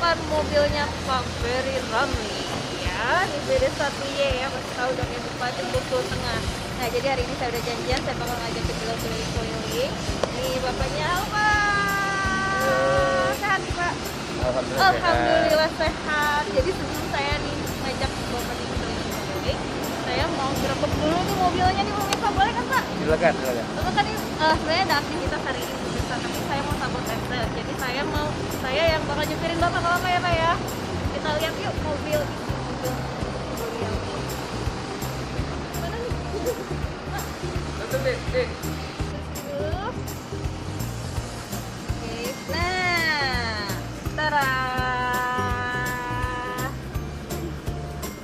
menemukan mobilnya Pak Ferry Ramli ya di BD1Y ya, pasti tahu dong ya, Bupati Bengkulu Tengah. Nah jadi hari ini saya udah janjian, saya bakal ngajakin beliau keliling-keliling. Ini bapaknya, halo Pak, sehat nih Pak? Alhamdulillah sehat. Jadi sebelum saya nih ngajak bapak nih keliling-keliling, saya mau gerebek dulu nih mobilnya nih pemirsa, boleh kan Pak? Silakan. Bapak kan sebenarnya ada aktivitas hari ini pemirsa, tapi saya mau sabotase. Jadi saya yang bakal nyupirin bapak kalau apa ya Pak ya. Kita lihat yuk mobil yang mana nih? Betul deh. Oke, nah, tara.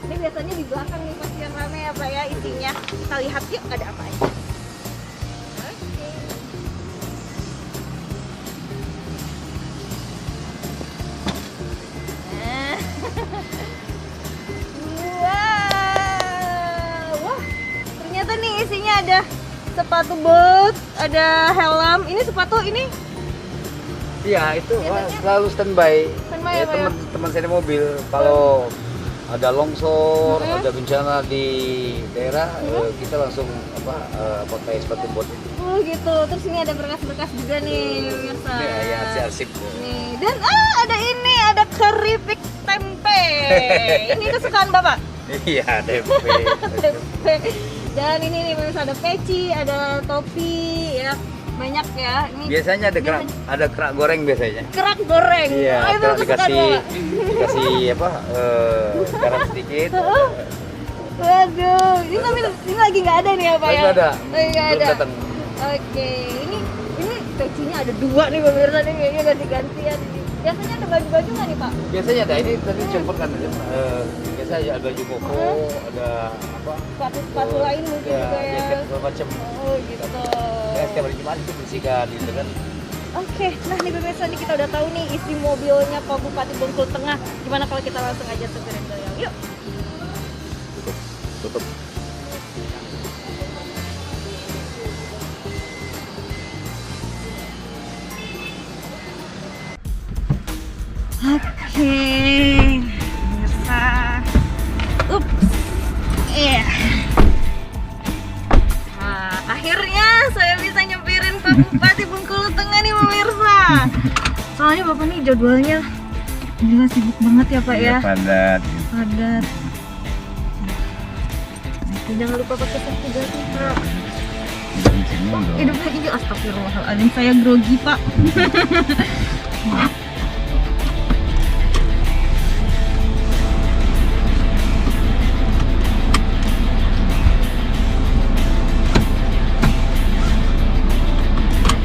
Ini biasanya di belakang nih pasti yang rame ya Pak ya isinya. Kita lihat yuk ada apa aja. Oke. Nah. Wah, ternyata nih isinya ada sepatu bot, ada helm. Ini sepatu ini Iya, itu Biasanya- selalu standby. Standby ya, Pak, ya? Teman saya di mobil kalau ada longsor, Mhm. ada bencana di daerah, kita langsung pakai sepatu bot itu. oh gitu. Terus ini ada berkas-berkas juga nih pemirsa. Ya, arsip. Nih, dan ada ini, ada keripik tempe. Ini kesukaan Bapak. Iya, Tempe. Dan ini nih pemirsa, ada peci, ada topi ya. Banyak ya. Ini Biasanya ada kerak goreng biasanya. kerak goreng. Iya, Oh, itu kerak kesukaan Bapak. dikasih garam sedikit. Waduh, ini lagi nggak ada nih ya Pak ya? Nggak ada, Lagi nggak belum ada. datang. Oke, ini pecinya ada dua nih pemirsa nih, kayaknya ganti-gantian ini. Biasanya ada baju-baju nggak nih Pak? Biasanya ada ini tadi cepet kan, biasanya ada baju koko, ada Sepatu-sepatu lain mungkin juga ya. jaket segala macam. Oh gitu. Ya, setiap hari Jumat itu bersihkan gitu kan. Oke, nah nih pemirsa nih kita udah tahu nih isi mobilnya Pak Bupati Bengkulu Tengah. Gimana kalau kita langsung aja sepirin beliau? Yuk. Tutup. Oke, pemirsa. Ups. Iya. Nah, akhirnya saya bisa nyempirin Pak Bupati Bengkulu Tengah nih pemirsa. Soalnya Bapak nih jadwalnya gila sibuk banget ya Pak ya. Padat. Padat. Jangan lupa pakai safety belt nih Pak. Hidupnya ini astagfirullahaladzim, saya grogi Pak.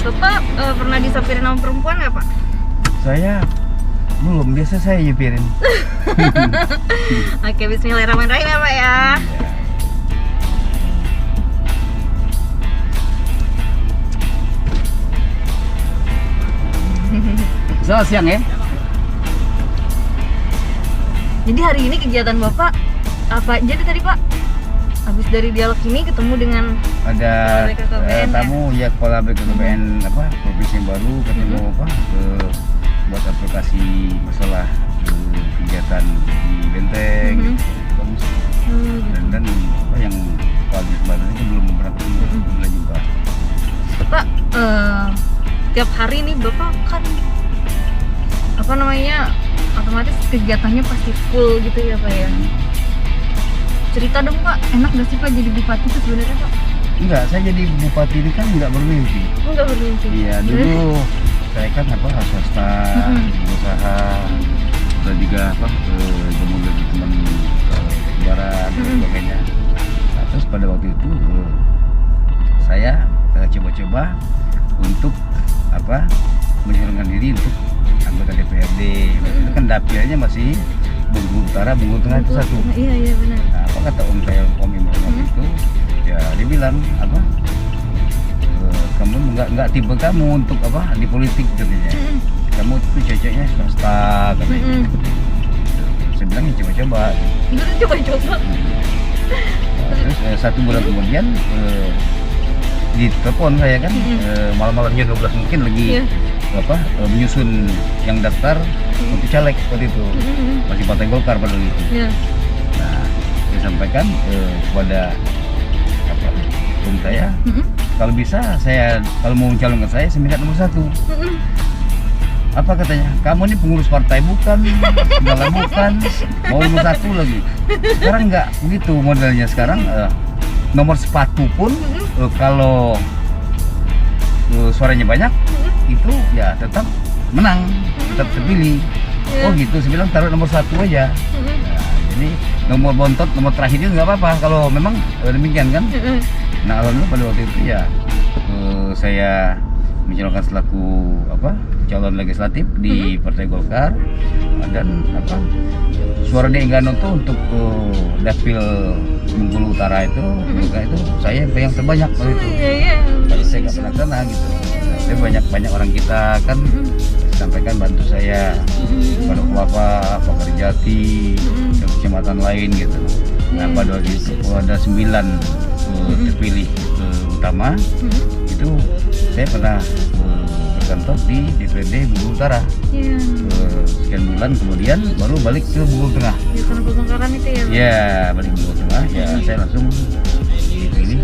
Bapak pernah disapirin sama perempuan nggak Pak? Saya belum, biasa saya nyepirin. Oke, bismillahirrahmanirrahim ya Pak ya. Selamat siang ya. Jadi hari ini kegiatan Bapak apa aja tuh tadi Pak? Habis dari dialog ini ketemu dengan Ada BKKBN, tamu ya kepala BKKBN provinsi yang baru ketemu buat aplikasi masalah kegiatan di Benteng gitu. Bagus. Dan yang pagi kemarin itu belum pernah ketemu alhamdulillah juga. Bapak tiap hari nih Bapak kan otomatis kegiatannya pasti full gitu ya Pak ya. Cerita dong Pak, enak gak sih Pak jadi bupati itu sebenarnya Pak? Enggak, saya jadi bupati ini kan nggak bermimpi. Enggak bermimpi. Iya, dulu saya kan swasta, usaha, dan juga kemudian dari teman lebaran dan sebagainya. Nah, terus pada waktu itu saya coba-coba untuk menyalurkan diri untuk anggota DPRD. Itu kan dapilnya masih Bengkulu Utara, Bengkulu Tengah itu satu. Iya benar. Nah, apa kata Om saya, Om Imam itu, ya dia bilang kamu nggak tipe kamu untuk di politik katanya. Kamu tuh cocoknya swasta katanya. Saya bilang ya coba-coba. Coba-coba. Terus 1 bulan kemudian ditelepon saya kan, malam-malamnya 12 mungkin lagi menyusun yang daftar untuk caleg waktu itu, masih Partai Golkar pada waktu itu. Iya. Nah, saya sampaikan kepada tim saya, kalau bisa kalau mau mencalonkan saya minta nomor 1. Apa katanya? Kamu ini pengurus partai bukan, segala bukan, mau nomor 1 lagi. Sekarang nggak begitu modelnya sekarang. Nomor sepatu pun kalau suaranya banyak, itu ya tetap menang, tetap terpilih. Oh gitu, saya bilang taruh nomor 1 aja. Nah, jadi nomor bontot, nomor terakhir itu nggak apa-apa kalau memang demikian kan. Nah alhamdulillah pada waktu itu ya saya mencalonkan selaku calon legislatif di Partai Golkar, dan suara di Enggano tuh untuk dapil Bengkulu Utara itu saya yang terbanyak waktu itu. Kalau saya nggak pelaksana gitu. Tapi banyak orang kita kan sampaikan bantu saya, Pondok Kelapa, Pakarjati, dan kecamatan lain gitu. Nah pada waktu itu ada 9 terpilih utama, itu saya pernah berkantor di DPRD Bengkulu Utara. Sekian bulan kemudian baru balik ke Bengkulu Tengah. Ya, karena pembongkaran itu ya. Ya, balik Bengkulu Tengah ya saya langsung dipilih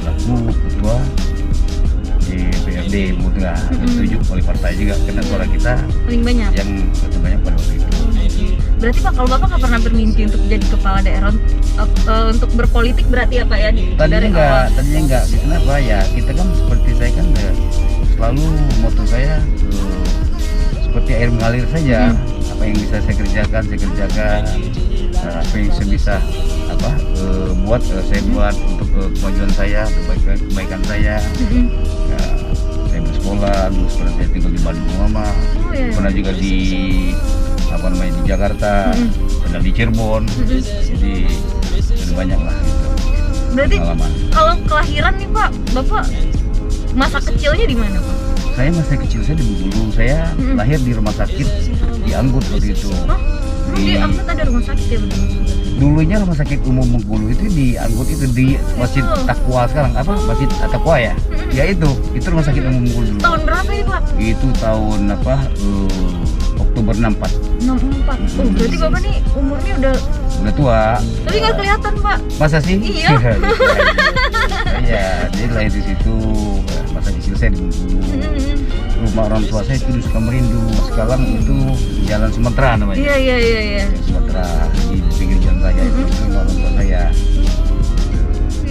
selaku ketua DPRD Bengkulu Tengah. Ditunjuk oleh partai juga karena suara kita Paling banyak. yang terbanyak pada waktu itu. Berarti Pak, kalau Bapak nggak pernah bermimpi untuk jadi kepala daerah, untuk berpolitik berarti ya Pak ya? Tadinya enggak. Kenapa ya? Kita kan seperti saya kan selalu moto saya seperti air mengalir saja. Apa yang bisa saya kerjakan. Apa yang saya bisa buat saya buat untuk kemajuan saya, kebaikan saya. Ya, saya bersekolah, dulu saya tinggal di Bandung Mama. Pernah juga di di Jakarta, pernah di Cirebon. Jadi banyak lah gitu. Berarti pengalaman. Kalau kelahiran nih Pak, Bapak masa kecilnya di mana Pak? Saya masa kecil saya di Bengkulu. Saya lahir di rumah sakit di Anggut waktu itu. Di Anggut ada rumah sakit ya betul? Dulunya rumah sakit umum Bengkulu itu di Anggut itu di Masjid Takwa sekarang Masjid Takwa ya? Ya itu rumah sakit umum Bengkulu dulu. Tahun berapa ini Pak? Itu tahun Oktober 64. 64. Oh, berarti Bapak nih umurnya udah tua. Tapi nggak kelihatan Pak. Masa sih? Iya. Iya, jadi lahir di situ. Masa kecil saya di Bengkulu. Rumah orang tua saya itu di Sukamerindu. Sekarang itu Jalan Sumatera namanya. Iya. Sumatera di pinggir jalan raya itu rumah orang tua saya.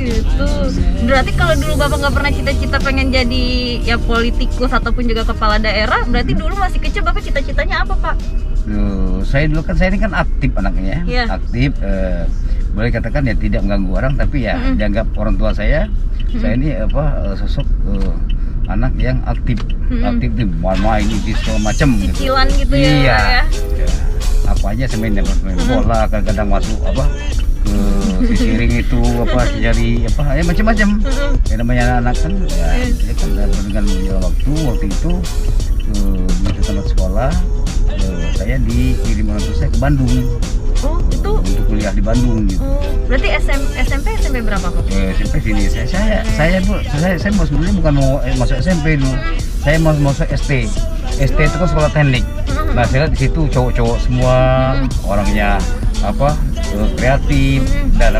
Gitu. Berarti kalau dulu Bapak nggak pernah cita-cita pengen jadi ya politikus ataupun juga kepala daerah, berarti dulu masih kecil Bapak cita-citanya apa Pak? Saya ini kan aktif anaknya ya. Aktif, boleh katakan ya tidak mengganggu orang, tapi ya dianggap orang tua saya ini sosok anak yang aktif di main itu segala macam gitu. Cicilan gitu ya. Iya. Ya. Apa aja saya main bola, kadang-kadang masuk ke sisiring itu cari macam-macam. Ya namanya anak kan ya kan dengan waktu itu masuk tamat sekolah, saya dikirim orang tua saya ke Bandung. Oh, itu untuk kuliah di Bandung gitu. Berarti SMP berapa Pak? SMP sini saya mau sebenarnya bukan mau masuk SMP dulu. Saya mau masuk ST. ST itu kan sekolah teknik. Nah, saya lihat di situ cowok-cowok semua orangnya kreatif dan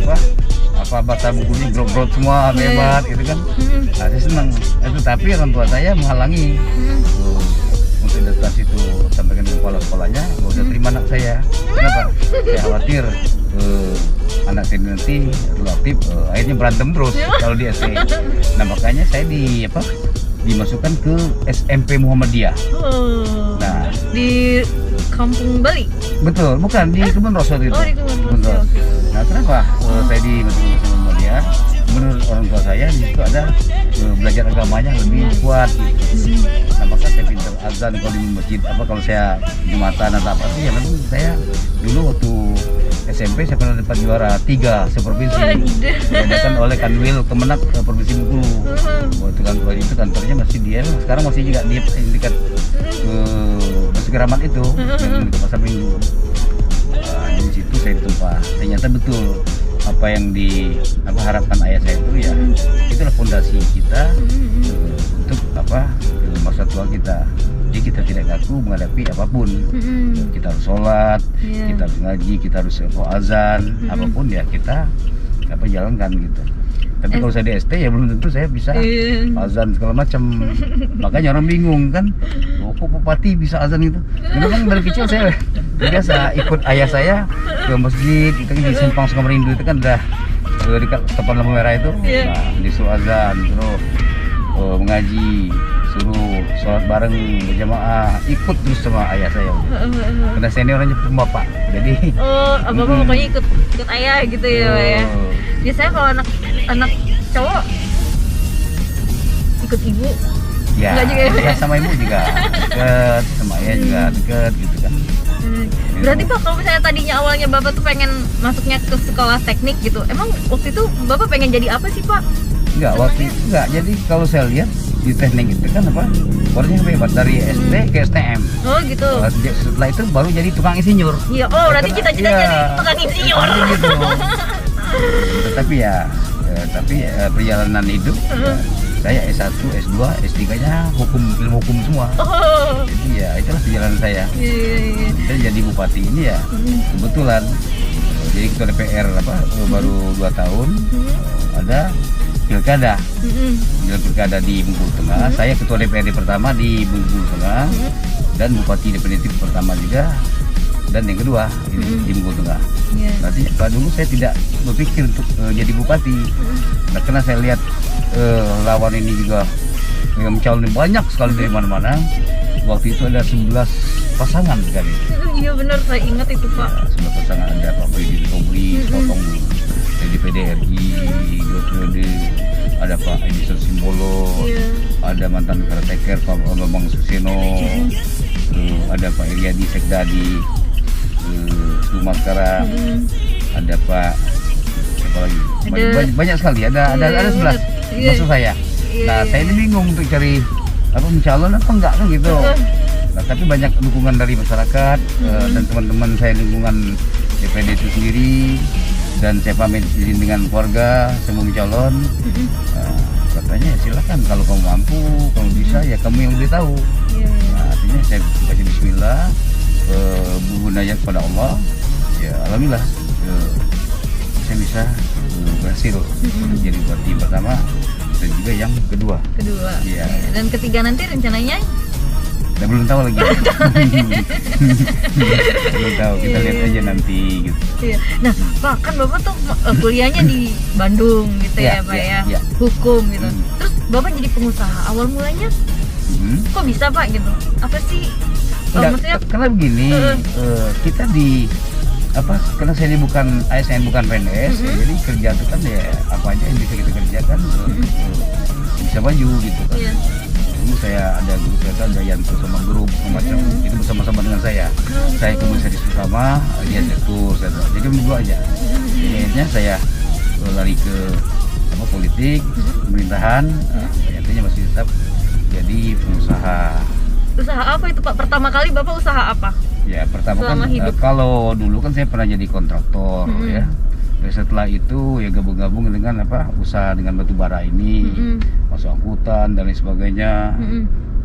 bahasa bukunya grot-grot semua hebat gitu kan. Nah, saya senang. Tapi orang tua saya menghalangi untuk daftar situ, sampaikan ke kepala sekolahnya nggak usah terima anak saya. Kenapa? Saya khawatir anak saya nanti relatif akhirnya berantem terus kalau di SD. Nah makanya saya dimasukkan ke SMP Muhammadiyah. Nah di Kampung Bali? Betul, bukan di Kebun Roso itu. Oh, di Kebun Roso. Nah kenapa saya dimasukkan ke Muhammadiyah? Menurut orang tua saya di situ ada belajar agamanya lebih kuat gitu. Nah maka saya pintar azan kalau di masjid kalau saya jumatan atau apa sih ya memang saya dulu waktu SMP saya pernah dapat juara 3 seprovinsi diadakan oleh Kanwil Kemenak Provinsi Bengkulu. Waktu kantor itu kantornya masih sekarang masih juga di dekat Masjid Keramat itu yang di Pasar Minggu. Di situ saya ditumpah. Ternyata betul apa yang diharapkan ayah saya itu ya itulah fondasi kita untuk masa tua kita. Jadi kita tidak kaku menghadapi apapun. Kita harus sholat, kita harus ngaji, kita harus azan, apapun ya kita jalankan gitu. Tapi kalau saya di ST ya belum tentu saya bisa azan segala macam. Makanya orang bingung kan, kok bupati bisa azan gitu. Memang dari kecil saya biasa ikut ayah saya ke masjid, itu kan di Simpang Sukamerindu itu kan udah dekat depan lampu merah itu. Nah, disuruh azan, suruh mengaji, suruh sholat bareng berjamaah, ikut terus sama ayah saya. Karena seniornya bapak, jadi abang pokoknya ikut ayah gitu ya, Pak ya. Biasanya kalau anak cowok ikut ibu, ya, enggak juga ya? Sama ibu juga deket, sama ayah juga deket gitu kan. Berarti Pak, kalau misalnya tadinya awalnya Bapak tuh pengen masuknya ke sekolah teknik gitu, emang waktu itu Bapak pengen jadi apa sih Pak? Enggak, waktu itu enggak. Jadi kalau saya lihat di teknik itu kan warnanya hebat dari SD ke STM. Oh gitu. Setelah itu baru jadi tukang insinyur. Iya, berarti cita-cita jadi tukang insinyur. Gitu. Tapi perjalanan hidup saya S1, S2, S3-nya ilmu hukum semua. Jadi ya itulah perjalanan saya. Saya jadi bupati ini ya kebetulan. Jadi ketua DPR baru 2 tahun. Ada pilkada. Pilkada di Bengkulu Tengah. Saya ketua DPRD pertama di Bengkulu Tengah dan bupati definitif pertama juga. Dan yang kedua ini di Bengkulu Tengah. Nanti dulu saya tidak berpikir untuk jadi bupati. Nah, karena saya lihat lawan ini juga yang mencalon banyak sekali dari mana-mana. Waktu itu ada 11 pasangan sekali. Iya benar, saya ingat itu Pak. 11 pasangan, ada Pak Budi Tobri, potong dari PDRI, Dprd, ada Pak Edison Simbolo, ada mantan karateker Pak Bambang Suseno, ada Pak Iriadi Sekda di Sumatera, ada Pak siapa lagi? Banyak sekali, ada 11 maksud saya. Nah, saya ini bingung untuk cari mencalon apa enggak kan gitu. Nah, tapi banyak dukungan dari masyarakat dan teman-teman saya lingkungan DPD itu sendiri, dan saya pamit izin dengan keluarga saya mau mencalon. Katanya silakan, kalau kamu mampu, kamu bisa ya kamu yang lebih tahu. Nah, artinya saya baca bismillah, bergunanya kepada Allah, ya alhamdulillah saya bisa berhasil jadi bupati pertama dan juga yang kedua. Ya. Dan ketiga nanti rencananya? Saya belum tahu lagi. Belum tahu, kita lihat aja nanti gitu. Nah Pak, kan Bapak tuh kuliahnya di Bandung gitu ya Pak ya, hukum gitu. Terus Bapak jadi pengusaha, awal mulanya kok bisa Pak gitu? Apa sih? Maksudnya karena begini, kita di karena saya ini bukan ASN, bukan PNS, jadi kerja itu kan ya apa aja yang bisa kita kerjakan bisa maju gitu kan. Dulu saya ada grup, saya ada Yanto sama grup macam itu bersama-sama dengan saya. Saya komisaris utama, dia direktur, jadi berdua aja. Jadi akhirnya saya lari ke politik, pemerintahan, akhirnya masih tetap jadi pengusaha. Usaha apa itu Pak? Pertama kali Bapak usaha apa? Ya pertama kan kalau dulu kan saya pernah jadi kontraktor ya. Setelah itu ya gabung-gabung dengan usaha dengan batu bara ini, masuk angkutan dan lain sebagainya,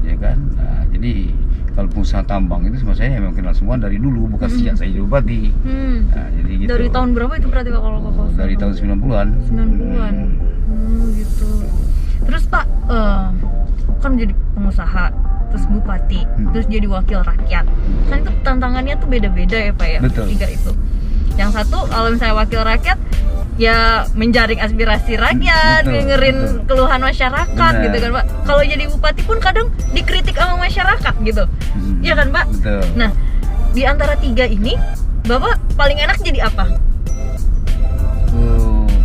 ya kan. Nah, jadi kalau pengusaha tambang itu sama saya memang kenal semua dari dulu, bukan sejak saya jadi bupati. Nah, jadi gitu. Dari tahun berapa itu berarti Pak kalau Bapak? Dari tahun 90-an. 90-an. Gitu. Terus Pak kan jadi pengusaha, terus bupati, terus jadi wakil rakyat. Kan itu tantangannya tuh beda-beda ya Pak ya. Betul. Tiga itu. Yang satu kalau misalnya wakil rakyat ya menjaring aspirasi rakyat, dengerin keluhan masyarakat gitu kan Pak. Kalau jadi bupati pun kadang dikritik sama masyarakat gitu. Iya kan Pak? Betul. Nah, di antara tiga ini Bapak paling enak jadi apa?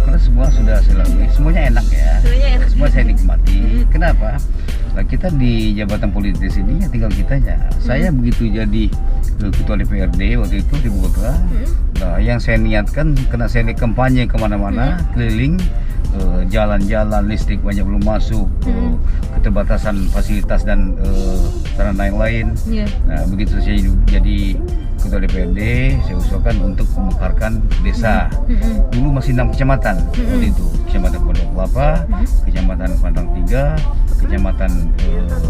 Karena semua sudah saya lalui, semuanya enak ya. Semua saya nikmati. Kenapa? Nah, kita di jabatan politis ini ya tinggal kitanya. Saya begitu jadi ketua DPRD waktu itu di Bogor. Nah, yang saya niatkan, karena saya kampanye kemana-mana, keliling, jalan-jalan, listrik banyak belum masuk, keterbatasan fasilitas dan sarana yang lain. Nah, begitu saya jadi ketua DPRD, saya usulkan untuk memekarkan desa. Dulu masih 6 kecamatan waktu itu. Kecamatan Pondok Kelapa, Kecamatan Pantang 3, Kecamatan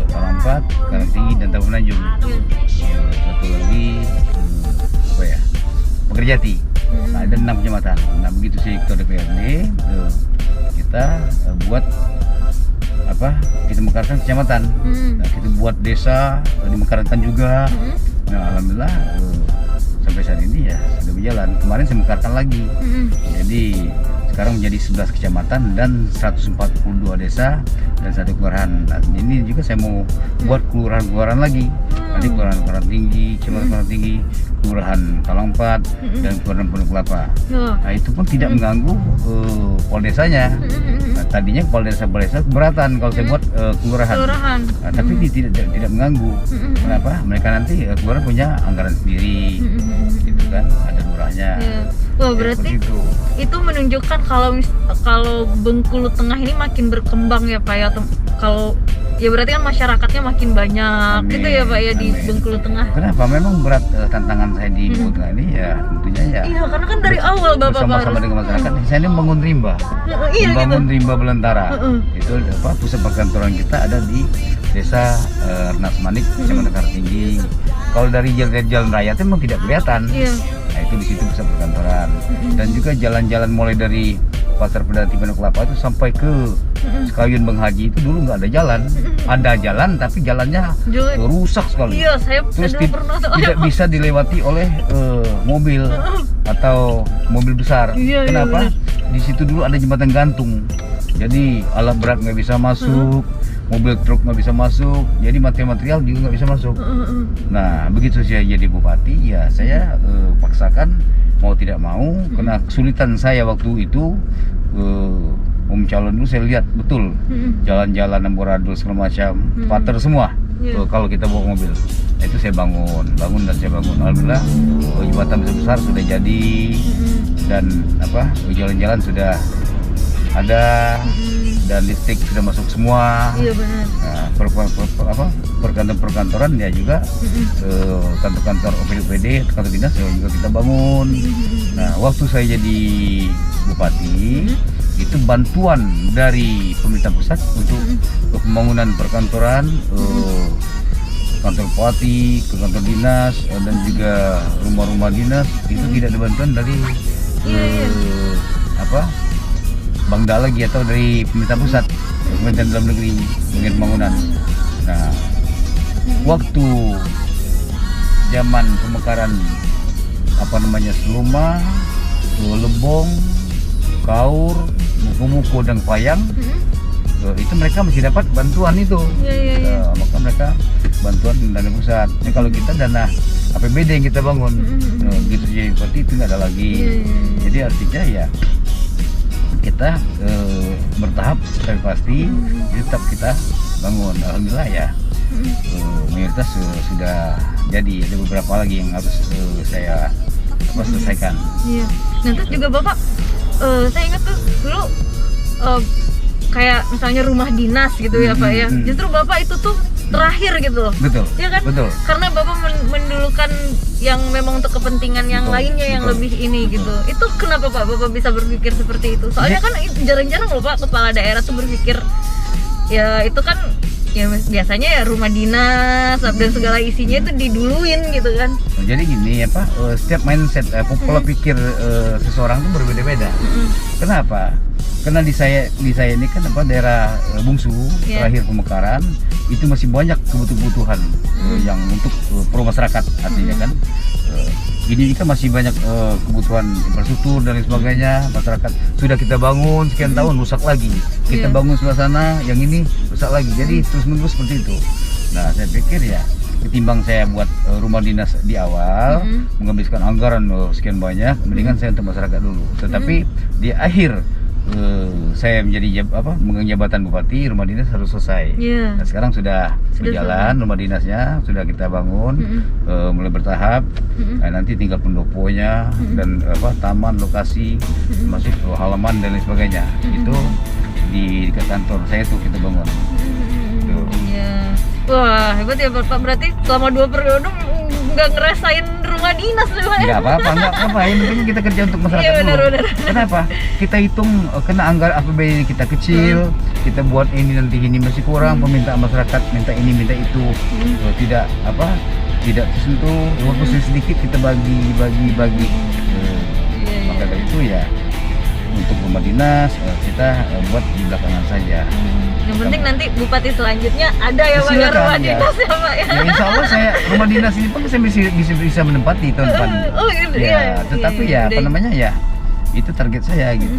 Talampat, Karangtinggi, dan Tapananjung. Satu lagi apa ya? Pekerjati. Nah, ada 6 kecamatan. Nah, begitu saya ketua DPRD, kita buat apa? Kita mekarkan kecamatan. Nah, kita buat desa dimekarkan juga. Nah, alhamdulillah sampai saat ini ya sudah berjalan. Kemarin saya mekarkan lagi. Jadi sekarang menjadi 11 kecamatan dan 142 desa dan 1 kelurahan. Nah, ini juga saya mau buat kelurahan-kelurahan lagi. Nanti kelurahan tinggi, kecamatan tinggi, kelurahan Talampat, dan kelurahan Pondok Kelapa. Nah, itu pun tidak mengganggu poldesanya. Nah, tadinya poldesa keberatan kalau saya buat kelurahan. Nah, tapi tidak mengganggu. Kenapa? Mereka nanti kelurahan punya anggaran sendiri, gitu kan? Ada lurahnya. Wah, berarti itu menunjukkan kalau Bengkulu Tengah ini makin berkembang ya Pak ya. Kalau ya berarti kan masyarakatnya makin banyak. Amin. Gitu ya Pak ya. Amin. Di Bengkulu Tengah. Kenapa? Memang berat tantangan saya di Bengkulu Tengah ini ya tentunya ya. Iya, karena kan dari awal Bapak bersama-sama dengan masyarakat. Saya ini membangun rimba. Membangun rimba belantara. Itu apa? Pusat perkantoran kita ada di Desa Rengas Manik, Kecamatan Karangtinggi. Kalau dari jalan raya itu memang tidak kelihatan. Nah, itu di situ pusat perkantoran. Dan juga jalan-jalan mulai dari Pasar Pedati Pondok Kelapa itu sampai ke Sekayun Bang Haji itu dulu nggak ada jalan. Ada jalan tapi jalannya rusak sekali. Iya, saya terus tidak bisa dilewati oleh mobil atau mobil besar. Kenapa? Di situ dulu ada jembatan gantung. Jadi alat berat nggak bisa masuk, mobil truk nggak bisa masuk, jadi material juga nggak bisa masuk. Nah, begitu saya jadi bupati, ya saya paksakan mau tidak mau, karena kesulitan saya waktu itu calon dulu saya lihat betul jalan-jalan amburadul segala macam, pater semua. Kalau kita bawa mobil, nah, itu saya bangun dan saya bangun. Alhamdulillah jembatan besar sudah jadi dan apa jalan-jalan sudah ada dan listrik sudah masuk semua. Iya benar. Nah, perkantoran ya juga kantor-kantor OPD, kantor dinas juga kita bangun. Nah, waktu saya jadi bupati itu bantuan dari pemerintah pusat untuk pembangunan perkantoran, kantor bupati, ke kantor dinas dan juga rumah-rumah dinas itu tidak ada bantuan dari Bangda lagi atau dari pemerintah pusat, Kementerian Dalam Negeri bagian pembangunan. Nah, waktu zaman pemekaran Seluma, Lebong, Kaur, Muko-Muko dan Payang, itu mereka masih dapat bantuan itu. Maka mereka bantuan dari pusat. Nah, kalau kita dana APBD yang kita bangun, gitu jadi seperti itu nggak ada lagi. Jadi artinya ya kita bertahap tapi pasti tetap kita bangun. Alhamdulillah ya mayoritas sudah jadi. Ada beberapa lagi yang harus saya selesaikan. Nah, terus juga Bapak saya ingat tuh dulu kayak misalnya rumah dinas gitu ya Pak ya. Justru Bapak itu tuh terakhir gitu loh. Betul. Ya kan? Betul. Karena Bapak mendulukan yang memang untuk kepentingan yang lainnya yang lebih ini gitu. Itu kenapa Pak Bapak bisa berpikir seperti itu? Soalnya kan jarang-jarang loh Pak kepala daerah tuh berpikir ya itu kan ya biasanya ya rumah dinas dan segala isinya itu diduluin gitu kan. Jadi gini ya Pak, setiap mindset pola pikir seseorang itu berbeda-beda. Kenapa? Karena di saya ini kan daerah bungsu terakhir pemekaran itu masih banyak kebutuhan yang untuk pro masyarakat artinya kan. Ini kan masih banyak kebutuhan infrastruktur dan lain sebagainya. Masyarakat sudah kita bangun sekian tahun rusak lagi, kita bangun sebelah sana yang ini rusak lagi, jadi terus menerus seperti itu. Nah, saya pikir ya ketimbang saya buat rumah dinas di awal menghabiskan anggaran sekian banyak, mendingan saya untuk masyarakat dulu. Tetapi di akhir saya menjadi memegang jabatan bupati, rumah dinas harus selesai. Nah, sekarang sudah berjalan, rumah dinasnya sudah kita bangun, mulai bertahap. Nah, nanti tinggal pendoponya dan taman, lokasi, masuk halaman dan lain sebagainya. Itu di dekat kantor saya tuh kita bangun. Wah, hebat ya Bapak. Berarti selama 2 periode nggak ngerasain rumah rumah dinas nih Pak. Nggak apa-apa, nggak apa. Yang penting kita kerja untuk masyarakat Iya, dulu. benar. Kenapa? Kita hitung kena anggaran APBD kita kecil, kita buat ini nanti ini masih kurang, permintaan masyarakat minta ini minta itu, tidak tidak tersentuh, walaupun sedikit kita bagi. Iya. Maka dari itu ya untuk rumah dinas kita buat di belakangan saja. Yang penting nanti bupati selanjutnya ada ya Pak ya Silakan, rumah ya. dinas ya Pak ya. Ya, insya Allah saya rumah dinas ini pun saya bisa menempati tahun depan. Oh gitu Ya, tetapi ya apa namanya ya itu target saya gitu.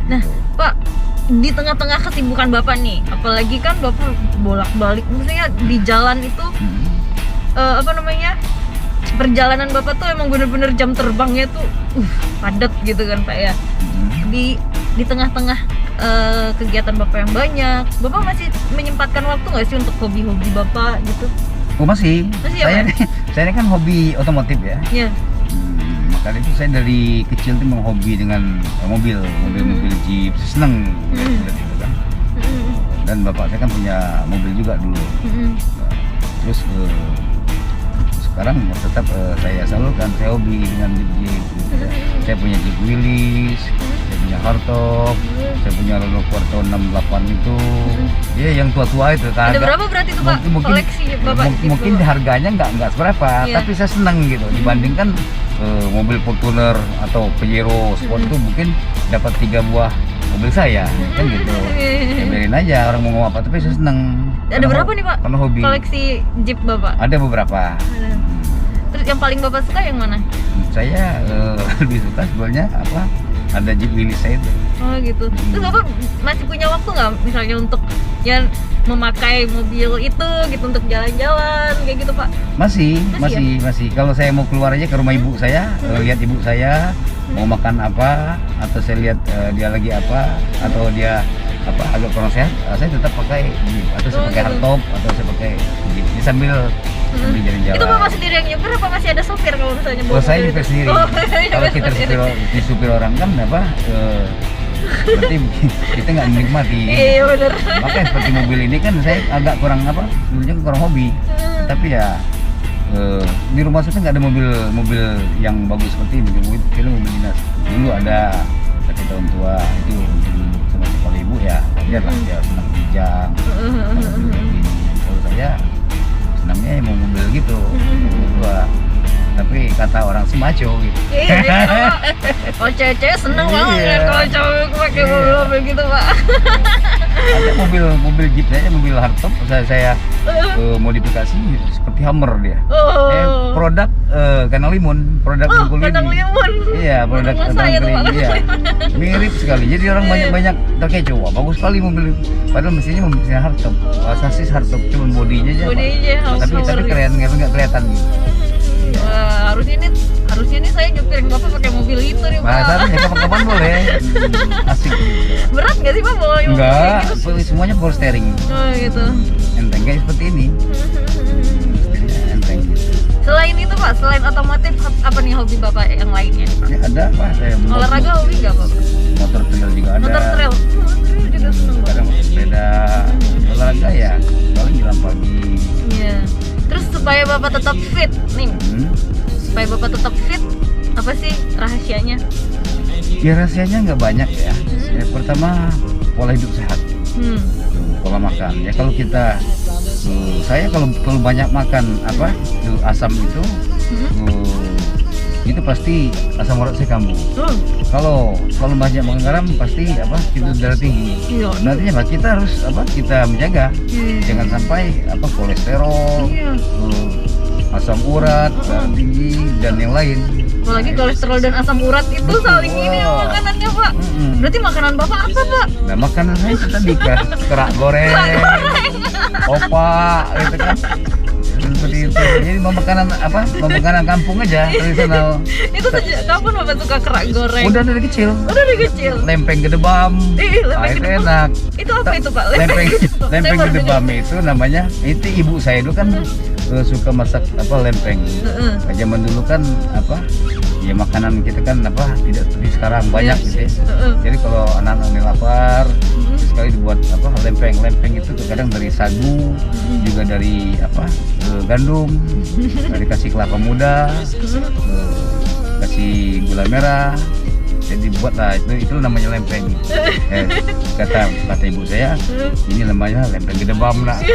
Nah Pak, di tengah-tengah kesibukan Bapak nih, apalagi kan Bapak bolak-balik, maksudnya di jalan itu apa namanya, perjalanan Bapak tuh emang bener-bener jam terbangnya tuh padat gitu kan Pak ya. Di tengah-tengah kegiatan Bapak yang banyak, Bapak masih menyempatkan waktu nggak sih untuk hobi-hobi Bapak gitu? Oh masih ya, saya ini kan hobi otomotif ya. Iya. Maka itu saya dari kecil tuh menghobi dengan mobil Jeep, seneng gitu kan. Dan bapak saya kan punya mobil juga dulu. Terus sekarang tetap saya salurkan, saya hobi dengan Jeep. Gitu. Saya punya Jeep Willys, saya punya hardtop, saya punya Renault Quarto 68 itu. Ya yang tua-tua itu kan. Ada berapa berarti itu Pak koleksi Bapak? Mungkin harganya nggak seberapa, tapi saya senang gitu dibandingkan mobil Fortuner atau Pajero Sport itu mungkin dapat 3 buah mobil saya kan gitu. Ya biarin aja orang mau ngomong apa, tapi saya senang. Ada berapa nih Pak karena hobi koleksi Jeep Bapak? ada beberapa. Terus yang paling Bapak suka yang mana? Saya lebih suka sebenarnya ada Jeep Willys saya itu. Oh gitu. Terus Bapak masih punya waktu nggak misalnya untuk ya memakai mobil itu gitu untuk jalan-jalan kayak gitu Pak? Masih. ya? Kalau saya mau keluar aja ke rumah ibu saya, lihat ibu saya mau makan apa, atau saya lihat dia lagi apa, atau dia agak kurang sehat, saya tetap pakai Jeep, atau saya pakai hardtop, atau saya pakai Jeep. Ini sambil jalan-jalan. Itu Bapak sendiri yang nyupir apa masih ada sopir kalau misalnya bawa saya mobil nyupir itu? sendiri. Kalau kita supir orang kan berarti kita nggak menikmati. Iya benar. Makanya seperti mobil ini kan saya agak kurang dulunya kurang hobi. Tapi ya di rumah saya nggak ada mobil yang bagus seperti ini. Mobil dinas. Dulu ada tapi tahun tua itu untuk ibu sama kepala ibu ya wajar lah ya senang bijak. Kalau saya senangnya mau mobil gitu. Tua. Tapi kata orang sih maco gitu. Iya, kalau cewek seneng banget kan kalau cowok pakai mobil gitu Pak. Ada mobil Jeep saya, mobil hardtop saya modifikasi seperti Hummer dia. Produk Kandang Limun, produk Bengkulu ini. Kandang Limun. Iya, produk Kandang Limun. Iya. Mirip sekali. Jadi orang banyak terkecoh. Wah, bagus sekali mobil. Padahal mesinnya hardtop. Sasis hardtop cuma bodinya aja. Tapi keren, nggak kelihatan gitu. Harusnya nih saya nyupirin Bapak pakai mobil itu nih Pak. Harusnya kapan-kapan boleh. Asik. Berat nggak sih Pak bawa mobil Enggak, gitu? semuanya power steering. Oh gitu. Enteng kayak seperti ini. Enteng. Selain itu Pak, selain otomotif apa nih hobi Bapak yang lainnya nih Pak? Ya ada saya Olahraga hobi nggak Bapak? motor trail juga ada. Motor trail. Trail juga seneng Pak. Kadang motor sepeda. Olahraga ya, paling jalan pagi. Iya. Terus supaya Bapak tetap fit nih, supaya Bapak tetap fit, apa sih rahasianya? Ya rahasianya nggak banyak ya. Pertama pola hidup sehat, pola makan. Ya kalau kita, saya kalau banyak makan asam itu pasti asam urat saya kambuh. Kalau banyak makan garam pasti itu darah tinggi. Iya. Nantinya kita harus kita menjaga, jangan sampai kolesterol, asam urat, darah tinggi dan yang lain. Apalagi kolesterol dan asam urat itu saling ini makanannya Pak. Berarti makanan Bapak apa Pak? Nah makanan saya itu tadi kerak goreng, opak gitu kan. Seperti itu. Jadi makanan kampung aja tradisional. Itu sejak kapan Bapak suka kerak goreng? Udah dari kecil. Lempeng gedebam. Lempeng Itu enak. Itu apa itu Pak? Lempeng gedebam itu namanya. Itu ibu saya dulu kan suka masak lempeng. Zaman dulu kan ya makanan kita kan tidak seperti sekarang banyak gitu ya. Heeh. Jadi kalau anak-anak ini lapar, sekali dibuat lempeng itu kadang dari sagu, juga dari gandum, dikasih kelapa muda, kasih gula merah. Jadi buatlah itu namanya lempeng. Kata ibu saya, ini namanya lempeng gedebam nak.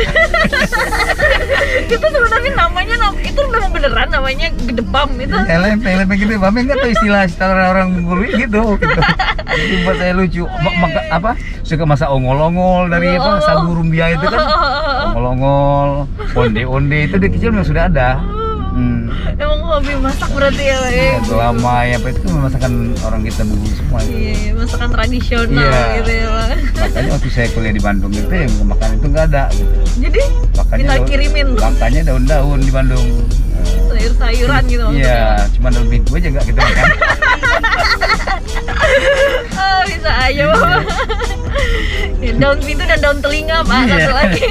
Itu sebenarnya namanya itu memang beneran namanya gedebam itu. Lempeng gedebam enggak tahu istilah orang Bengkulu gitu. Jadi buat saya lucu. Suka masak ongol-ongol dari sagu rumbia itu kan. Ongol-ongol, onde-onde itu dari kecil memang sudah ada. Emang hobi masak berarti ya Pak? Ya, selama itu kan masakan orang kita Bengkulu semua. Iya, masakan tradisional gitu ya Pak. Makanya waktu saya kuliah di Bandung itu yang makan itu nggak ada gitu. Jadi kita kirimin tuh. Makanya daun-daun di Bandung. Sayur-sayuran gitu maksudnya. Iya, cuma daun pintu aja nggak kita makan. Oh, bisa aja Pak. Ya, daun pintu dan daun telinga Pak, satu lagi.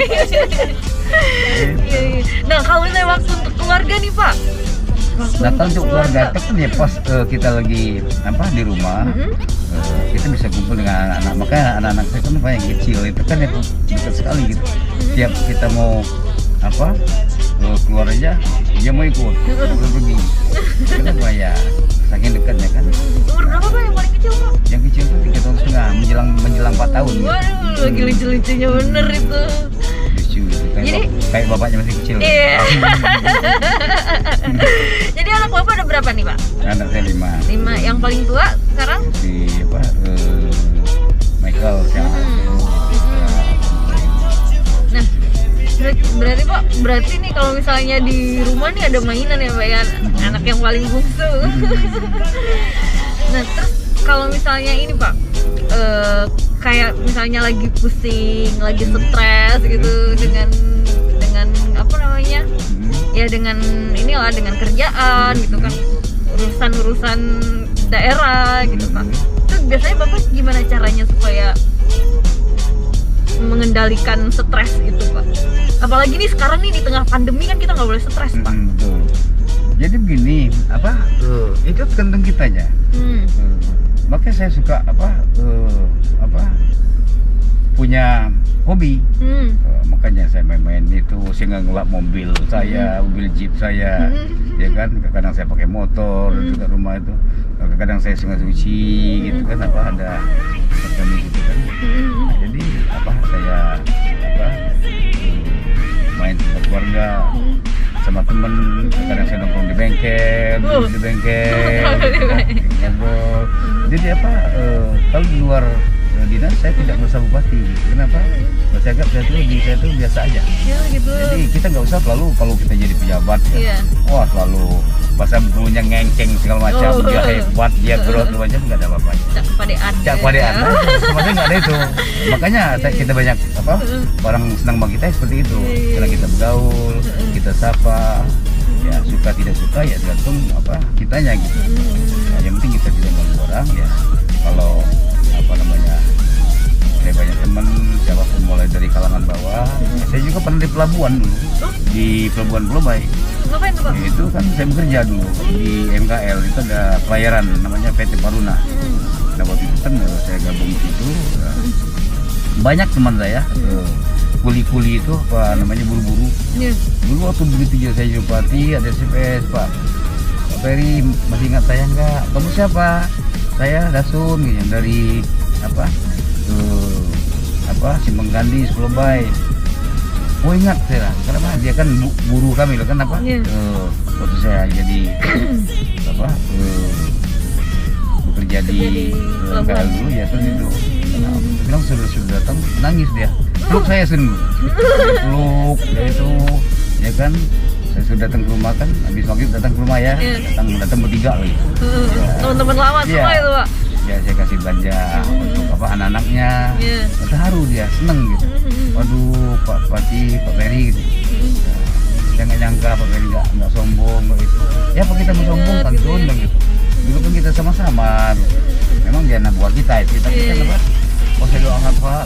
Iya. Nah, kalau misalnya waktu untuk keluarga nih Pak. Nah, kalau untuk keluarga itu kan ya pas kita lagi di rumah, kita bisa kumpul dengan anak-anak. Makanya anak-anak saya kan yang kecil itu kan ya dekat sekali gitu. Tiap kita mau keluar aja, dia mau ikut, belum pergi. Kenapa ya? Saking dekatnya kan. Umur berapa Pak yang paling kecil Pak? Yang kecil tuh 3 tahun setengah, menjelang 4 tahun. Gitu. Waduh, lagi lucu-lucunya bener itu. Lucu gitu. Kayak bapaknya masih kecil. Iya. Jadi anak Bapak ada berapa nih Pak? Anak saya 5. 5. Yang paling tua sekarang? Si Michael yang Nah, berarti Pak, nih kalau misalnya di rumah nih ada mainan ya Pak ya, anak yang paling bungsu. Nah, terus kalau misalnya ini Pak, kayak misalnya lagi pusing, lagi stres gitu dengan apa namanya? Ya dengan dengan kerjaan gitu kan, urusan daerah gitu Pak. Terus biasanya Bapak gimana caranya supaya mengendalikan stres itu Pak? Apalagi nih sekarang nih di tengah pandemi kan kita nggak boleh stres Pak. Betul. Jadi begini, itu tergantung kitanya. Makanya saya suka punya hobi. Makanya saya main-main itu, saya ngelap mobil saya, mobil jeep saya, ya kan. Kadang saya pakai motor juga rumah itu. Kadang saya suci gitu kan, ada kami gitu kan. Nah, jadi saya main sama keluarga, sama temen. Kadang saya nongkrong di bengkel, ngobrol. Jadi kalau di luar dinas saya tidak merasa bupati. Kenapa? Saya anggap saya tuh biasa aja. Ya, gitu. Jadi kita nggak usah selalu kalau kita jadi pejabat wah selalu bahasa Bengkulunya ngengkeng segala macam, dia hebat, dia growth macam, nggak ada apa-apanya. Cak padean, sebenarnya nggak ada itu. Makanya kita banyak orang senang sama kita seperti itu, karena kita bergaul, kita sapa, ya suka tidak suka ya tergantung kitanya gitu. Nah, yang penting kita tidak mengganggu orang ya. Kalau saya banyak teman, siapapun mulai dari kalangan bawah. Saya juga pernah di pelabuhan dulu, di Pelabuhan Pulau Baik. Ngapain tuh Pak? Itu kan saya bekerja dulu di MKL, itu ada pelayaran namanya PT Paruna. Nah waktu itu kan saya gabung di situ, banyak teman saya kuli-kuli itu buru-buru. Dulu waktu begitu juga saya bupati, ada CPS, Pak Ferry masih ingat saya enggak? Kamu siapa? Saya Dasun gitu, dari Simpang Gandhi, Pulau Baik. Oh ingat saya, karena dia kan buruh kami loh kan waktu saya jadi bekerja di MKL dulu ya terus itu. Bilang sudah datang, nangis dia. Peluk saya sendiri. Peluk itu ya kan. Saya sudah datang ke rumah kan, habis maghrib datang ke rumah ya, datang bertiga lagi. Teman-teman lama semua itu Pak. Ya saya kasih belanja untuk anak-anaknya. Terharu dia, seneng gitu. Waduh Pak Bupati, Pak Ferry gitu. Saya nggak nyangka Pak Ferry nggak sombong gitu. Ya apa kita mau sombong kan gitu. Dulu kan kita sama-sama. Memang dia anak buah kita kan Pak. Oh saya doakan Pak.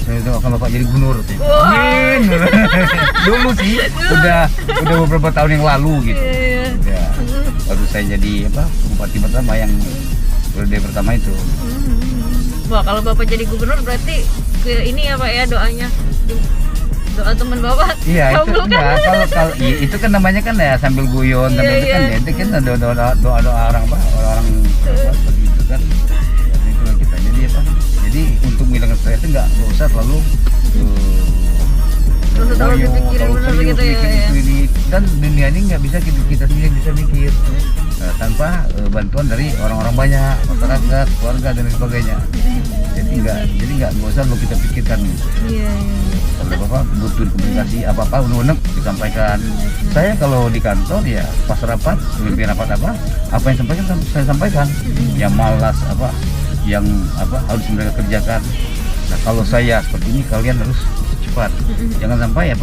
Saya doakan Bapak jadi gubernur. Amin. Dulu sih, udah beberapa tahun yang lalu gitu. Ya, waktu saya jadi bupati pertama yang periode pertama itu. Wah, kalau Bapak jadi gubernur berarti ke ini ya Pak ya doanya. Doa teman Bapak. Iya, itu kabulkan. enggak, kalau itu kan namanya kan ya sambil guyon, Iya, sambil itu kan iya. ya, itu kan doa orang orang seperti itu kan. Ya, itu kita jadi untuk menghilangkan stres itu nggak usah terlalu Terus terlalu dipikirin benar begitu ya. dan dunia ini nggak bisa kita sendiri bisa mikir tanpa bantuan dari orang-orang banyak, masyarakat, keluarga dan lain sebagainya. Jadi nggak usah lo kita pikirkan. Iya. Kalau Bapak butuh komunikasi apa unek-unek disampaikan. Saya kalau di kantor ya pas rapat, memimpin rapat apa yang sampaikan saya sampaikan. Yang malas yang harus mereka kerjakan. Nah kalau saya seperti ini kalian harus cepat. Jangan sampai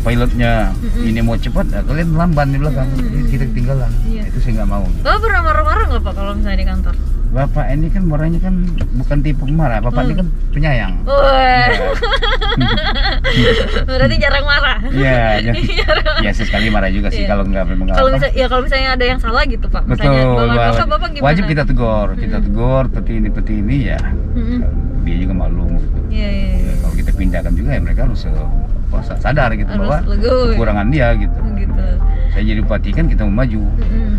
pilotnya ini mau cepat, kalian lamban di belakang, kita ketinggalan. Iya. Itu saya nggak mau. Bapak pernah marah-marah nggak Pak kalau misalnya di kantor? Bapak ini kan marahnya kan bukan tipe marah, Bapak ini kan penyayang. Wah. Berarti jarang marah. Iya, ya sesekali marah juga sih Iya. kalau nggak memang Kalau misalnya ada yang salah gitu Pak, misalnya bapak gimana? wajib kita tegur, seperti ini ya. Dia juga maklum. Iya. Ya, kalau kita pindahkan juga ya mereka harus sadar gitu Harus bahwa legowo. kekurangan dia gitu. Gitu. Saya jadi bupati kan kita mau maju.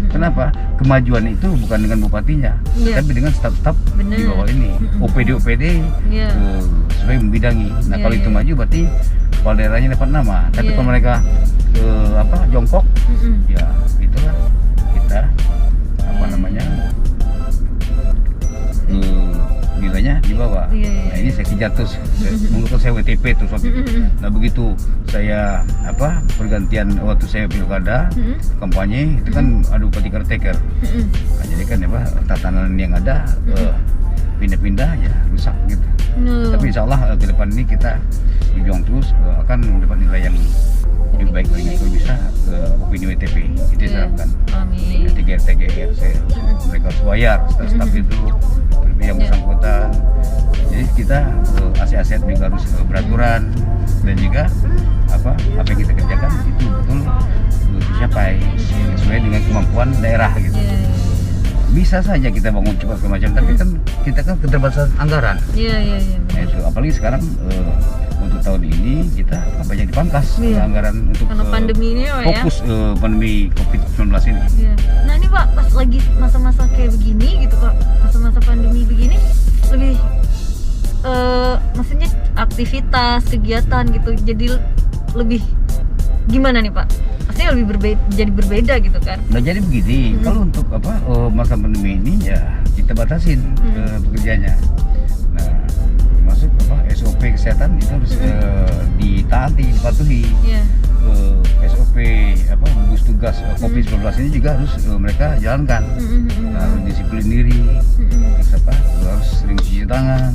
Kenapa? Kemajuan itu bukan dengan bupatinya, Iya. tapi dengan staf-staf Bener. di bawah ini. OPD Iya. sesuai membidangi. Nah Iya, kalau itu iya. maju berarti kepala daerahnya dapat nama. Tapi Iya. kalau mereka jongkok, ya itulah kita nilainya di bawah. Iya. Nah ini saya kejar terus. Menurut saya WTP terus waktu itu. Nah begitu saya pergantian waktu saya pilkada kampanye itu kan ada bupati caretaker. Nah, jadi kan tatanan yang ada pindah-pindah ya rusak gitu. Tapi insya Allah ke depan ini kita berjuang terus akan mendapat nilai yang lebih baik lagi kalau bisa opini WTP itu saya harapkan. Amin. TGR mereka harus bayar staf itu yang bersangkutan. Jadi kita aset-aset juga harus beraturan dan juga apa yang kita kerjakan itu betul dicapai sesuai dengan kemampuan daerah gitu. Bisa saja kita bangun cepat ke macam, tapi kan kita kan keterbatasan anggaran. Iya. Nah itu apalagi sekarang untuk tahun ini kita banyak dipangkas anggaran untuk karena pandemi ini Pak, fokus pandemi COVID-19 ini. Iya. Nah ini Pak, pas lagi masa-masa kayak begini gitu Pak, masa-masa pandemi begini lebih maksudnya aktivitas, kegiatan gitu jadi lebih gimana nih Pak? Maksudnya lebih berbeda gitu kan? Nah jadi begini, kalau untuk masa pandemi ini ya kita batasin pekerjaannya. Nah termasuk SOP kesehatan itu harus ditaati, dipatuhi. Iya. SOP gugus tugas COVID-19 ini juga harus mereka jalankan. Nah, harus disiplin diri, terus harus sering cuci tangan,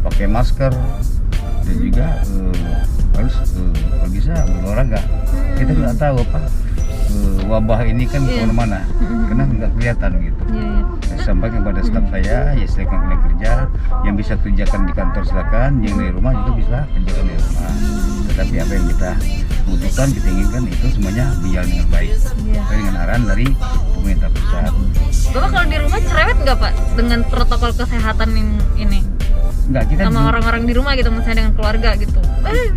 pakai masker, dan juga harus kalau bisa berolahraga. Kita nggak tahu wabah ini kan kemana-mana, karena nggak kelihatan gitu. Saya sampaikan kepada staf saya, ya silakan kalian kerja, yang bisa kerjakan di kantor silakan, yang dari rumah juga bisa kerjakan di rumah. Tetapi apa yang kita butuhkan, kita inginkan itu semuanya berjalan dengan baik, sesuai dengan arahan dari pemerintah pusat. Bapak kalau di rumah cerewet nggak Pak dengan protokol kesehatan ini? Enggak, kita Sama orang-orang di rumah gitu, misalnya dengan keluarga gitu.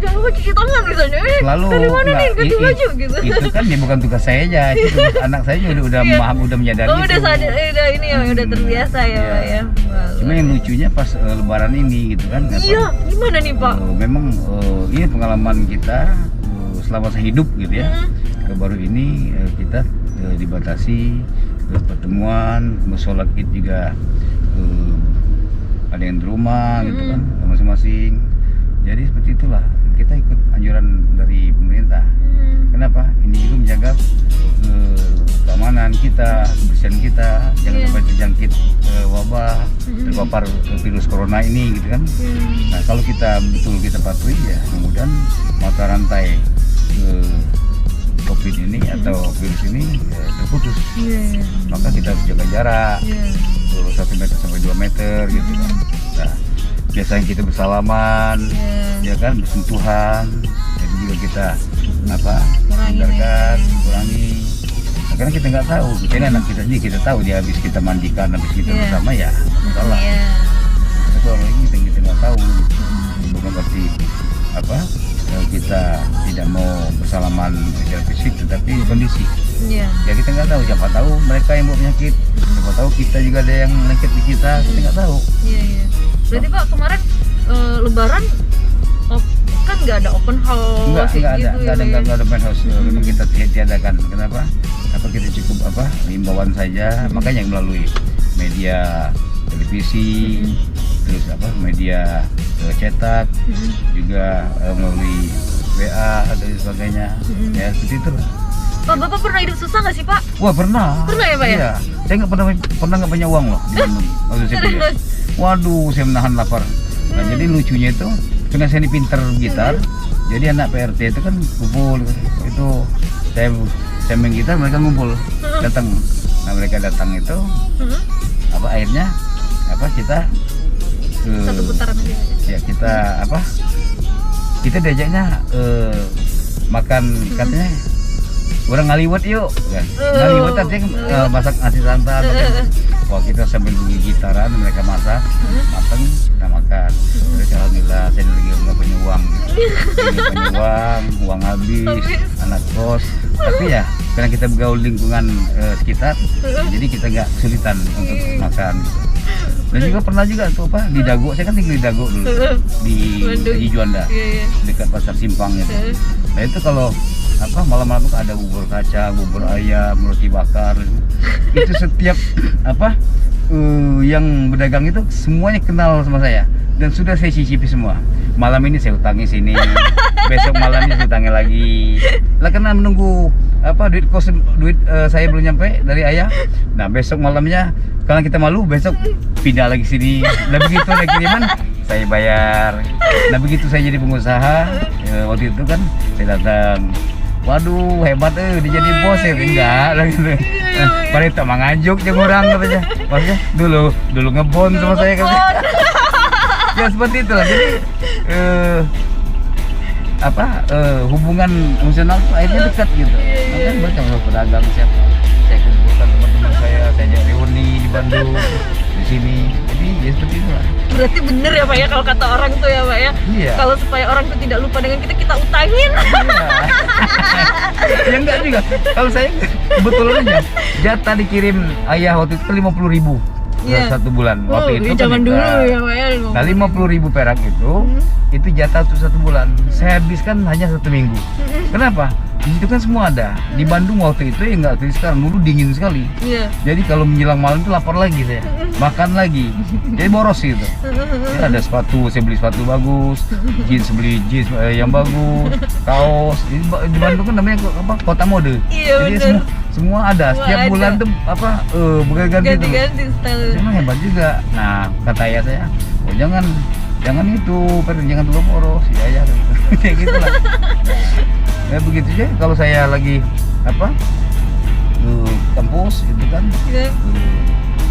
Jangan lupa cuci tangan misalnya. selalu dari mana nih ganti baju gitu. Itu kan ya bukan tugas saya aja, itu tugas anak saya juga udah paham, udah menyadari Oh itu. udah sadar, udah ini ya udah terbiasa ya Iya. Pak ya. Cuma yang lucunya pas lebaran ini gitu kan. Iya, gimana nih Pak? Memang ini pengalaman kita selama saya hidup gitu ya. Baru ini kita dibatasi pertemuan, sholat Id juga ada yang di rumah gitu kan masing-masing. Jadi seperti itulah kita ikut anjuran dari pemerintah. Kenapa? Ini juga menjaga keamanan kita, kebersihan kita, jangan sampai terjangkit wabah, terpapar virus corona ini gitu kan. Nah kalau kita betul kita patuhi ya mudah-mudahan mata rantai COVID ini atau virus ini terputus. Maka kita harus jaga jarak 1 meter sampai 2 meter gitu kan. Nah, biasanya kita bersalaman, ya kan, bersentuhan. Jadi juga kita hindarkan, kurangi. kita nggak tahu. Misalnya anak kita sendiri kita tahu dia habis kita mandikan, habis kita Iya. bersama ya salah. Iya. Tapi kalau orang ini kita nggak tahu. Bukan berarti apa kita tidak mau bersalaman secara fisik, tetapi kondisi. Iya. Ya kita nggak tahu. Siapa tahu mereka yang bawa penyakit. Siapa tahu kita juga ada yang lengket di kita. Kita nggak tahu. Iya, iya. Berarti Pak kemarin Lebaran kan nggak ada open house Enggak gitu ada, ya, Pak, ya? enggak ada open house. Memang kita tiadakan. Kenapa? Apa kita cukup apa himbauan saja. Makanya melalui media televisi, terus apa media cetak, juga melalui WA dan sebagainya. Ya seperti itu. Pak, Bapak pernah hidup susah nggak sih Pak? Wah pernah. Pernah ya, Pak, ya? Iya. Saya nggak pernah nggak punya uang loh di Bandung waktu saya kuliah. Waduh, saya menahan lapar. Nah, jadi lucunya itu karena saya ini pinter gitar, jadi anak PRT itu kan kumpul itu saya main gitar, mereka ngumpul datang. Nah mereka datang itu apa akhirnya apa kita Satu putaran aja. ya kita diajaknya makan katanya orang ngaliwet yuk kan. Ngaliwet artinya masak nasi santan. Wah kita sambil bunyi gitaran mereka masak matang kita makan. Terus alhamdulillah saya lagi nggak punya uang uang habis anak kos, tapi ya karena kita bergaul lingkungan sekitar jadi kita nggak kesulitan untuk makan. Dan juga pernah juga tuh apa di Dago, saya kan tinggal di Dago dulu di Juanda dekat pasar Simpang itu. Nah itu kalau apa malam-malam itu ada bubur kacang, bubur ayam, roti bakar. Itu setiap apa yang berdagang itu semuanya kenal sama saya dan sudah saya cicipi semua. Malam ini saya utangi sini, besok malamnya saya utangi lagi. Lah karena menunggu apa duit saya belum nyampe dari ayah. Nah besok malamnya karena kita malu besok pindah lagi sini. Nah begitu ada kiriman saya bayar. Nah begitu saya jadi pengusaha waktu itu kan saya datang. Waduh hebat dia jadi bos ya enggak gitu. Pada tak mengajuk aja orang katanya. Maksudnya dulu ngebon sama saya katanya. Ya seperti itulah. Jadi hubungan emosional tuh akhirnya dekat gitu. Makanya banyak pedagang siapa. Saya kumpulkan teman-teman saya ajak reuni di Bandung, di sini. Jadi ya seperti itulah. Berarti bener ya Pak ya kalau kata orang tuh ya Pak ya. Iya. Kalau supaya orang tuh tidak lupa dengan kita utangin. Iya. Ya enggak juga. Kalau saya kebetulan aja jatah dikirim ayah waktu itu 50.000 Iya. satu bulan. Waktu itu zaman kan dulu kita- ya Pak ya. Nah 50.000 perak itu jatah untuk 1 bulan. Saya habiskan hanya 1 minggu. Kenapa? Di situ kan semua ada. Di Bandung waktu itu ya nggak seperti sekarang, dulu dingin sekali. Iya. Jadi kalau menjelang malam itu lapar lagi saya, makan lagi. Jadi boros gitu. Ya, ada sepatu, saya beli sepatu bagus, beli jeans yang bagus, kaos. Di Bandung kan namanya apa? Kota mode. Iya, Jadi bener. semua ada. Semua Setiap ada. bulan tuh apa berganti-ganti tuh. Ganti-ganti style. Memang hebat juga. Nah kata ayah saya, oh jangan itu, jangan terlalu boros. Ya ayah kayak gitu lah. Ya begitu aja. Kalau saya lagi apa kampus itu kan Iya.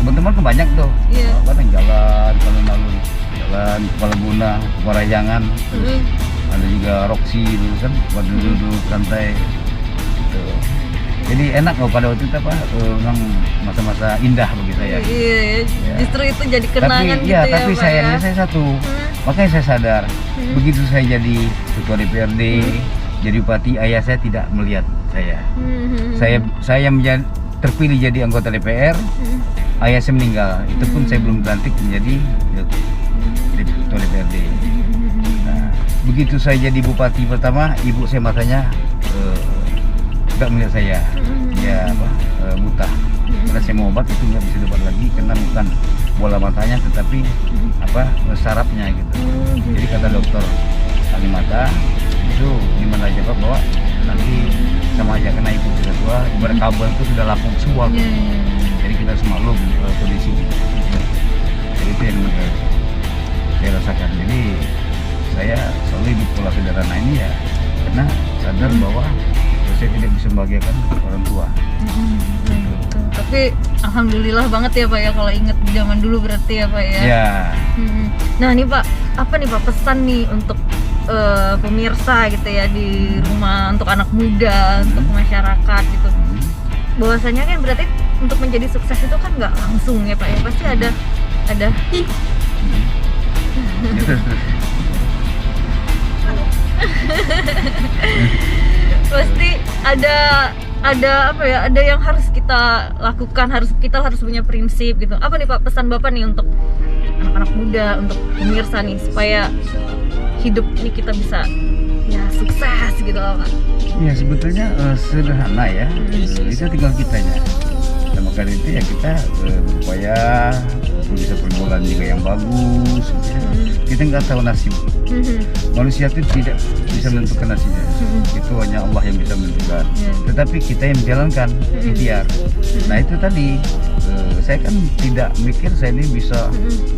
teman-teman kan banyak tuh. Iya. Kadang jalan, alun-alun, jalan Kepala Guna, Parayangan, terus ada juga Roxy itu kan, pada duduk santai. Gitu. Jadi enak loh pada waktu itu apa memang masa-masa indah bagi saya. Iya, Ya. justru itu jadi kenangan Tapi gitu ya, ya tapi Pak sayangnya ya. saya satu, makanya saya sadar begitu saya jadi ketua DPRD, jadi bupati, ayah saya tidak melihat saya. Saya terpilih jadi anggota DPR, ayah saya meninggal. Itu pun saya belum dilantik menjadi ketua DPRD. Nah, begitu saya jadi bupati pertama, ibu saya matanya nggak melihat saya, dia buta. Karena saya mau obat itu nggak bisa obat lagi karena bukan bola matanya, tetapi sarafnya gitu. Jadi kata dokter ahli mata itu gimana aja Pak, bahwa nanti sama aja kena ibu sudah tua, ibarat kabel itu sudah lapuk semua. Iya, iya. Jadi kita harus maklum kondisi. Jadi itu yang saya rasakan. Jadi saya selalu hidup pola sederhana ini ya karena sadar bahwa saya tidak bisa membahagiakan orang tua. Gitu. Tapi alhamdulillah banget ya Pak ya kalau inget zaman dulu berarti ya Pak ya. Ya. Nah nih Pak, apa nih Pak pesan nih untuk pemirsa gitu ya di rumah, untuk anak muda, untuk masyarakat gitu. bahwasanya kan berarti untuk menjadi sukses itu kan nggak langsung ya Pak ya, pasti ada pasti ada apa ya, ada yang harus kita lakukan, kita harus punya prinsip gitu. Apa nih Pak pesan Bapak nih untuk anak-anak muda, untuk pemirsa nih, supaya hidup ini kita bisa ya sukses gitu loh Pak? Ya sebetulnya sederhana ya, itu tinggal kitanya. Nah, maka dari itu ya kita berupaya bisa pergaulan juga yang bagus gitu ya. Kita nggak tahu nasib manusia itu, tidak bisa menentukan nasibnya, itu hanya Allah yang bisa menentukan, tetapi kita yang menjalankan ikhtiar. Nah itu tadi saya kan tidak mikir saya ini bisa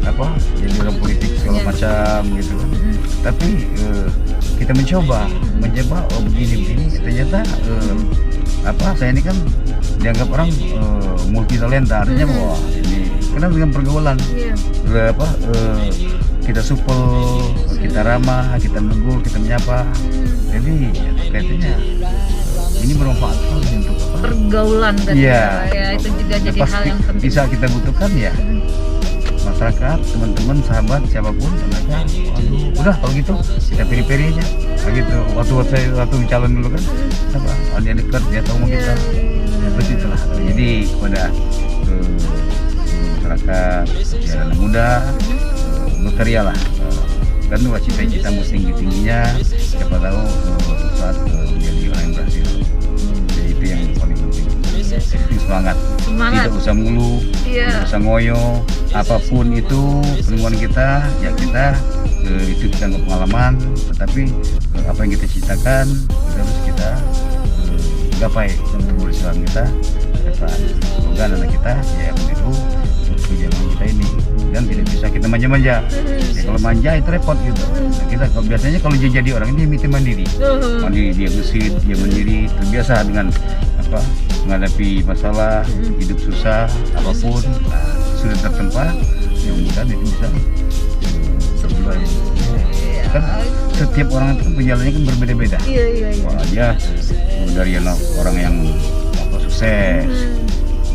apa jadi orang politik segala macam gitu kan, tapi kita mencoba oh begini ternyata apa saya ini kan dianggap orang multi talenta, artinya bahwa ini karena dengan pergaulan apa kita supel, kita ramah, kita menegur, kita menyapa, jadi kayaknya ini bermanfaat untuk apa? Pergaulan kan ya itu juga jadi hal yang penting. Bisa kita butuhkan ya masyarakat, teman-teman, sahabat, siapapun, mereka, udah kalau gitu kita pilih-pilih aja, gitu. Waktu calon dulu kan, apa? Dia dekat, dia tahu mau kita, ya begitu itulah. Jadi kepada masyarakat, ya anak muda, berkaryalah, dan cita-citamu tinggi-tingginya, siapa tahu suatu saat menjadi orang yang berhasil. Jadi itu yang paling penting. Semangat. Tidak usah mulu, tidak usah ngoyo, apapun itu penemuan kita, ya kita itu kita anggap pengalaman, tetapi apa yang kita citakan itu harus kita gapai untuk berusaha kita depan. Semoga anak kita ya meniru perjalanan kita ini, dan tidak bisa kita manja-manja. Ya, kalau manja itu repot gitu. Nah, kita biasanya kalau dia jadi orang ini mandiri, dia gesit, dia mandiri, terbiasa dengan apa menghadapi masalah, hidup susah apapun, sudah tertempa, yang mudah itu bisa berjuang. Kan setiap orang itu perjalanannya kan berbeda-beda. Wah, dia dari orang yang sukses,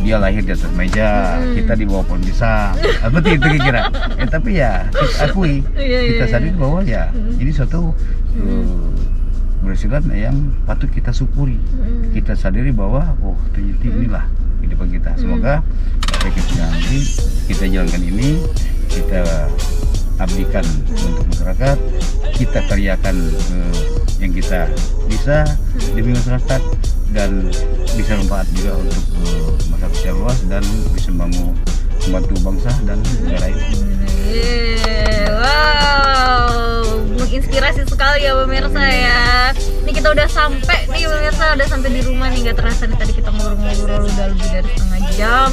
dia lahir di atas meja, kita di bawah pohon pisang, seperti itu kira-kira. Tapi ya kita akui, kita sadar bahwa ya ini suatu keberhasilan yang patut kita syukuri. Kita sadari bahwa ternyata inilah kehidupan kita. Semoga kita jalankan ini, kita abdikan untuk masyarakat, kita karyakan yang kita bisa demi masyarakat, dan bisa bermanfaat juga untuk masyarakat secara luas, dan bisa membantu bangsa dan negara ini. Wow, menginspirasi sekali ya pemirsa ya. Ini kita udah sampai nih pemirsa, udah sampai di rumah nih, nggak terasa nih tadi kita ngobrol-ngobrol udah lebih dari setengah jam,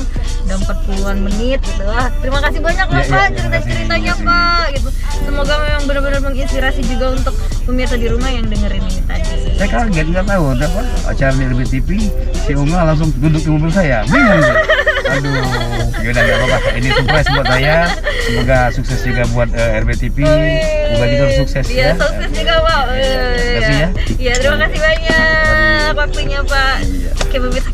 udah 40-an menit gitu lah. Terima kasih banyak loh Pak cerita-ceritanya Pak gitu. Semoga memang benar-benar menginspirasi juga untuk pemirsa di rumah yang dengerin ini tadi. Saya kaget, nggak tahu apa acara di RBT TV, si Unga langsung duduk di mobil saya, bingung. Aduh, yaudah nggak apa-apa. Ini surprise buat saya. Semoga sukses juga buat RBT TV. Semoga juga sukses ya. Sukses juga Pak. Terima kasih ya. Iya, terima kasih banyak waktunya Pak. Oke pemirsa,